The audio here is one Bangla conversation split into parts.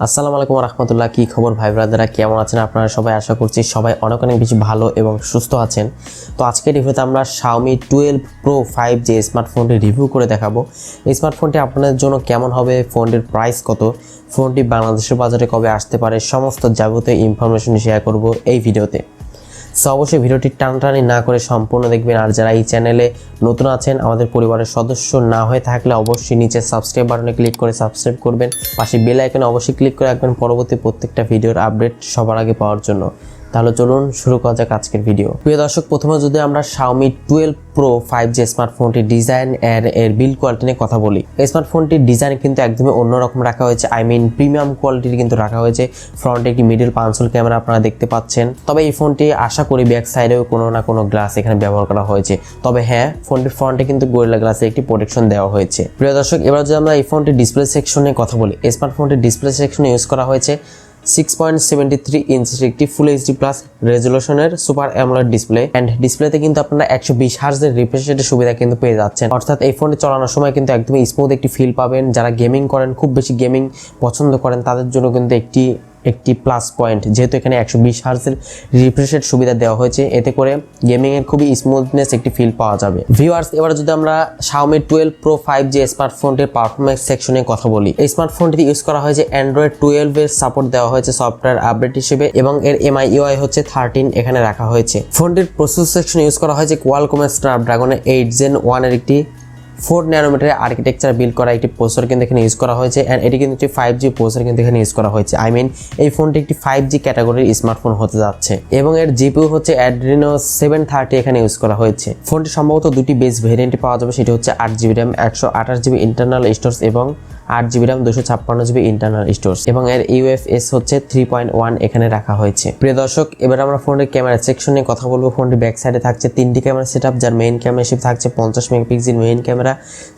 আসসালামু আলাইকুম রাহমাতুল্লাহ। কি খবর ভাই ব্রাদাররা, কেমন আছেন আপনারা সবাই? আশা করছি সবাই অনেক অনেক বেশি ভালো এবং সুস্থ আছেন। তো আজকের রিভিউতে আমরা Xiaomi 12 Pro 5G স্মার্টফোনটি রিভিউ করে দেখাবো। এই স্মার্টফোনটি আপনাদের জন্য কেমন হবে, ফোনটির প্রাইস কত, ফোনটি বাংলাদেশের বাজারে কবে আসতে পারে, সমস্ত যাবতীয় ইনফরমেশন শেয়ার করব এই ভিডিওতে। সো অবশ্যই ভিডিওটি টানাটানি না করে সম্পূর্ণ দেখবেন। আর যারা এই চ্যানেলে নতুন আছেন, আমাদের পরিবারের সদস্য না হয়ে থাকলে অবশ্যই নিচে সাবস্ক্রাইব বাটনে ক্লিক করে সাবস্ক্রাইব করবেন, পাশে বেল আইকনে অবশ্যই ক্লিক করে রাখবেন পরবর্তী প্রত্যেকটা ভিডিওর আপডেট সবার আগে পাওয়ার জন্য। তাহলে চলুন শুরু করা যাক আজকের ভিডিও। প্রিয় দর্শক, প্রথমে যদি আমরা Xiaomi 12 Pro 5G স্মার্টফোনটির ডিজাইন এর বিল্ড কোয়ালিটি নিয়ে কথা বলি। এই স্মার্টফোনটির ডিজাইন কিন্তু একদমই অন্যরকম রাখা হয়েছে, প্রিমিয়াম কোয়ালিটির কিন্তু রাখা হয়েছে। ফ্রন্টে একটি মিডল পাঞ্চল ক্যামেরা আপনারা দেখতে পাচ্ছেন। তবে এই ফোনটি আশা করি ব্যাক সাইডেও কোনো না কোনো গ্লাস এখানে ব্যবহার করা হয়েছে। তবে হ্যাঁ, ফোনটির ফ্রন্টে কিন্তু গরিলা গ্লাসের একটি প্রোটেকশন দেওয়া হয়েছে। প্রিয় দর্শক, এবার যদি আমরা এই ফোনটির ডিসপ্লে সেকশনে কথা বলি, এই স্মার্টফোনটির ডিসপ্লে সেকশনে ইউজ করা হয়েছে 6.73 ইঞ্চির একটি ফুল এইচডি প্লাস রেজলিউশনের সুপার অ্যামোলেড ডিসপ্লে। এন্ড ডিসপ্লেতে কিন্তু আপনারা 120 হার্টজের রিফ্রেশ রেটের সুবিধা কিন্তু পেয়ে যাচ্ছেন। অর্থাৎ এই ফোনটি চালানোর সময় কিন্তু একদমই স্মুথ একটি ফিল পাবেন। যারা গেমিং করেন, খুব বেশি গেমিং পছন্দ করেন, তাদের জন্য কিন্তু একটি প্লাস পয়েন্ট, যেহেতু এখানে 120 হার্টজের রিফ্রেশ রেট সুবিধা দেওয়া হয়েছে। এতে করে গেমিং এর খুবই স্মুথনেস একটি ফিল পাওয়া যাবে। ভিউয়ার্স, এবার যদি আমরা Xiaomi 12 Pro 5G স্মার্টফোনটির পারফরম্যান্স সেকশনে কথা বলি, এই স্মার্টফোনটিতে ইউজ করা হয়েছে Android 12 এর সাপোর্ট দেওয়া হয়েছে সফটওয়্যার আপডেট হিসেবে, এবং এর MIUI হচ্ছে 13 এখানে রাখা হয়েছে। ফোনটির প্রসেসর সেকশনে ইউজ করা হয়েছে Qualcomm Snapdragon 8 Gen 1 এর একটি 4 ন্যানোমিটারের আর্কিটেকচার বিল্ড করা একটি প্রসেসর কিন্তু এখানে ইউজ করা হয়েছে। এন্ড এটি কিন্তু একটি 5G প্রসেসর কিন্তু এখানে ইউজ করা হয়েছে। এই ফোনটি একটি 5G ক্যাটাগরির স্মার্টফোন হতে যাচ্ছে, এবং এর জিপিইউ হচ্ছে Adreno 730 এখানে ইউজ করা হয়েছে। ফোনটি সম্ভবত দুটি বেস ভেরিয়েন্টে পাওয়া যাবে, সেটি হচ্ছে 8GB RAM 128GB internal storage এবং 8GB RAM 256GB internal storage, এবং এর UFS হচ্ছে 3.1 এখানে রাখা হয়েছে। প্রিয় দর্শক, এবার আমরা ফোনের ক্যামেরা সেকশনে কথা বলবো। ফোনটির ব্যাক সাইডে থাকছে 3টি ক্যামেরা সেটআপ, যার মেইন ক্যামেরা হিসেবে থাকছে 50 মেগাপিক্সেল মেইন ক্যামেরা।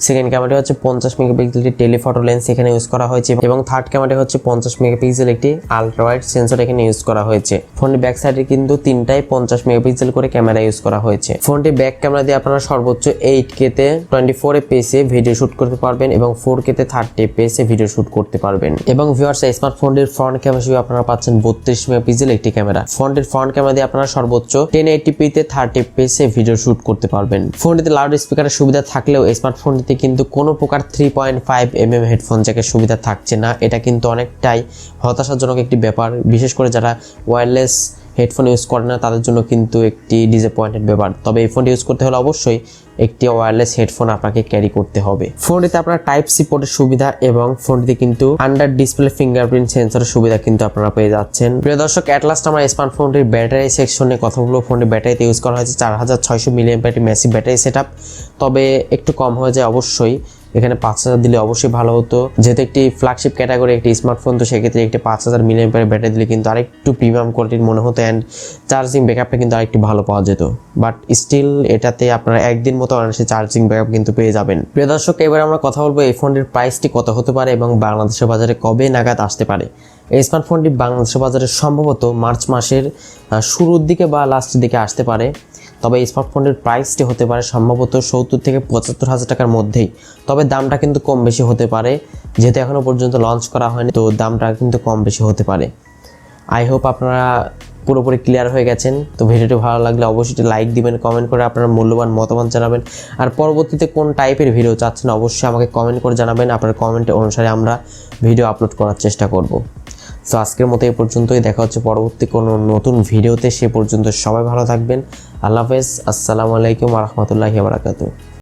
সেকেন্ড ক্যামেরাটি হচ্ছে 50 মেগাপিক্সেল টেলিফটো লেন্স এখানে ইউজ করা হয়েছে, এবং থার্ড ক্যামেরাটি হচ্ছে 50 মেগাপিক্সেল একটি আলট্রা ওয়াইড সেন্সর এখানে ইউজ করা হয়েছে। ফোনের ব্যাক সাইডে কিন্তু তিনটাই 50 মেগাপিক্সেল করে ক্যামেরা ইউজ করা হয়েছে। ফোনটি ব্যাক ক্যামেরা দিয়ে আপনারা সর্বোচ্চ 8K তে 24 fps এ ভিডিও শুট করতে পারবেন, এবং 4K তে 30 fps এ ভিডিও শুট করতে পারবেন। এবং ভিউয়ার্স, এই স্মার্টফোনটির ফ্রন্ট ক্যামেরা হিসেবে আপনারা পাচ্ছেন 32 মেগাপিক্সেল একটি ক্যামেরা। ফোনটির ফ্রন্ট ক্যামেরা দিয়ে আপনারা সর্বোচ্চ 1080p তে 30 fps এ ভিডিও শুট করতে পারবেন। ফোনটিতে লাউড স্পিকারের সুবিধা থাকলেও এই স্মার্টফোনটিতে কিন্তু কোনো প্রকার 3.5mm হেডফোন জ্যাকের সুবিধা থাকছে না। এটা কিন্তু অনেকটাই হতাশাজনক একটি ব্যাপার, বিশেষ করে যারা ওয়্যারলেস হেডফোন ইউজ করে না তাদের জন্য কিন্তু একটি ডিসঅ্যাপয়েন্টেড ব্যাপার। তবে এই ফোনটি ইউজ করতে হলে অবশ্যই একটি ওয়্যারলেস হেডফোন আপনাকে ক্যারি করতে হবে। ফোনটিতে আপনারা Type-C পোর্টের সুবিধা, এবং ফোনটিতে কিন্তু আন্ডার ডিসপ্লে ফিঙ্গারপ্রিন্ট সেন্সরের সুবিধা কিন্তু আপনারা পেয়ে যাচ্ছেন। প্রিয় দর্শক, অ্যাট লাস্ট আমরা স্মার্টফোনটির ব্যাটারি সেকশনে কথা বলবো। ফোনটির ব্যাটারিতে ইউজ করা হয়েছে 4600 mAh একটি ম্যাসিভ ব্যাটারি সেটআপ। তবে একটু কম হয়ে যায় অবশ্যই, এখানে 5000 দিলে অবশ্যই ভালো হতো। যেহেতু একটি ফ্ল্যাগশিপ ক্যাটাগরি একটি স্মার্টফোন, তো সেক্ষেত্রে একটি 5000 mAh ব্যাটারি দিলে কিন্তু আরেকটু প্রিমিয়াম কোয়ালিটির মনে হতো, অ্যান্ড চার্জিং ব্যাকআপটা কিন্তু আরেকটু ভালো পাওয়া যেত। বাট স্টিল এটাতে আপনারা একদিন মতো অনায়াসে চার্জিং ব্যাকআপ কিন্তু পেয়ে যাবেন। প্রিয় দর্শক, এবার আমরা কথা বলবো এই ফোনটির প্রাইসটি কত হতে পারে এবং বাংলাদেশের বাজারে কবে নাগাদ আসতে পারে। এই স্মার্টফোনটি বাংলাদেশের বাজারে সম্ভবত মার্চ মাসের শুরুর দিকে বা লাস্টের দিকে আসতে পারে। তবে এই স্মার্টফোনটির প্রাইসটি হতে পারে সম্ভবত 70 থেকে 75 হাজার টাকার মধ্যেই। তবে দামটা কিন্তু কম বেশি হতে পারে, যেহেতু এখনও পর্যন্ত লঞ্চ করা হয়নি, তো দামটা কিন্তু কম বেশি হতে পারে। আই হোপ আপনারা পুরোপুরি ক্লিয়ার হয়ে গেছেন। তো ভিডিওটি ভালো লাগলে অবশ্যই লাইক দিবেন, কমেন্ট করে আপনার মূল্যবান মতামত জানাবেন। আর পরবর্তীতে কোন টাইপের ভিডিও চাচ্ছেন অবশ্যই আমাকে কমেন্ট করে জানাবেন। আপনার কমেন্টের অনুসারে আমরা ভিডিও আপলোড করার চেষ্টা করব। তো আজকের মতো এই পর্যন্তই, দেখা হচ্ছে পরবর্তী কোনো নতুন ভিডিওতে। সে পর্যন্ত সবাই ভালো থাকবেন। আল্লাহ হাফেজ। আসসালামু আলাইকুম ওয়া রাহমাতুল্লাহি ওয়া বারাকাতুহু।